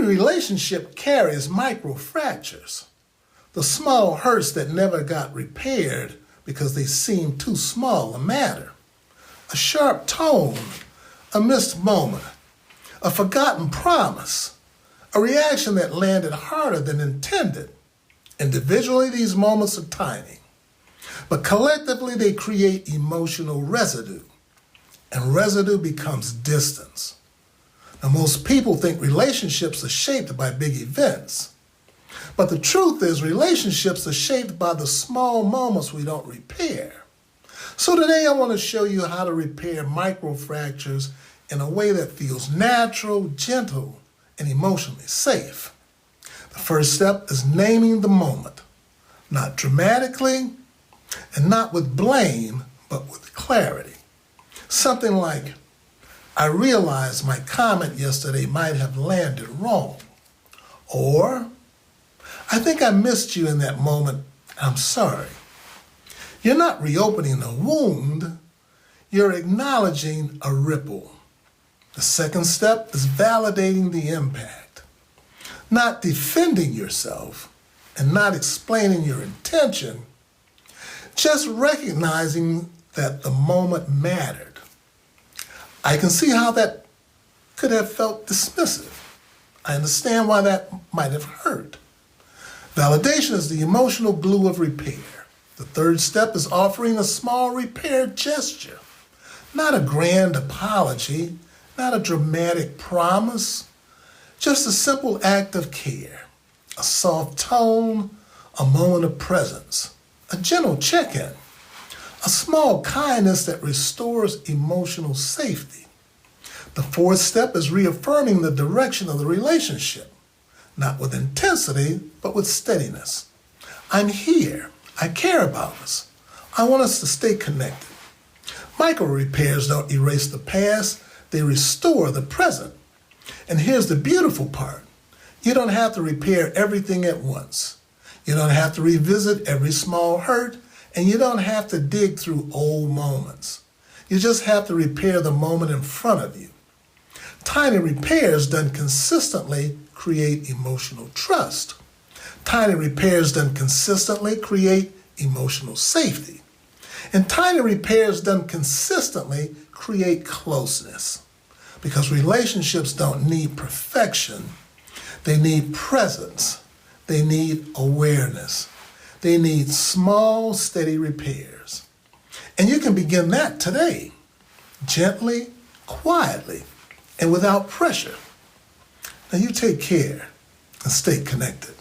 Every relationship carries micro fractures, the small hurts that never got repaired because they seemed too small to matter. A sharp tone, a missed moment, a forgotten promise, a reaction that landed harder than intended. Individually, these moments are tiny, but collectively they create emotional residue, and residue becomes distance. Now, most people think relationships are shaped by big events, but the truth is relationships are shaped by the small moments we don't repair. So today I want to show you how to repair microfractures in a way that feels natural, gentle, and emotionally safe. The first step is naming the moment, not dramatically and not with blame, but with clarity. Something like, I realized my comment yesterday might have landed wrong. Or, I think I missed you in that moment. I'm sorry. You're not reopening a wound. You're acknowledging a ripple. The second step is validating the impact. Not defending yourself and not explaining your intention. Just recognizing that the moment mattered. I can see how that could have felt dismissive. I understand why that might have hurt. Validation is the emotional glue of repair. The third step is offering a small repair gesture, not a grand apology, not a dramatic promise, just a simple act of care, a soft tone, a moment of presence, a gentle check-in, a small kindness that restores emotional safety. The fourth step is reaffirming the direction of the relationship, not with intensity, but with steadiness. I'm here. I care about us. I want us to stay connected. Micro repairs don't erase the past, they restore the present. And here's the beautiful part. You don't have to repair everything at once. You don't have to revisit every small hurt, and you don't have to dig through old moments. You just have to repair the moment in front of you. Tiny repairs done consistently create emotional trust. Tiny repairs done consistently create emotional safety. And tiny repairs done consistently create closeness. Because relationships don't need perfection. They need presence. They need awareness. They need small, steady repairs. And you can begin that today, gently, quietly, and without pressure. Now you take care and stay connected.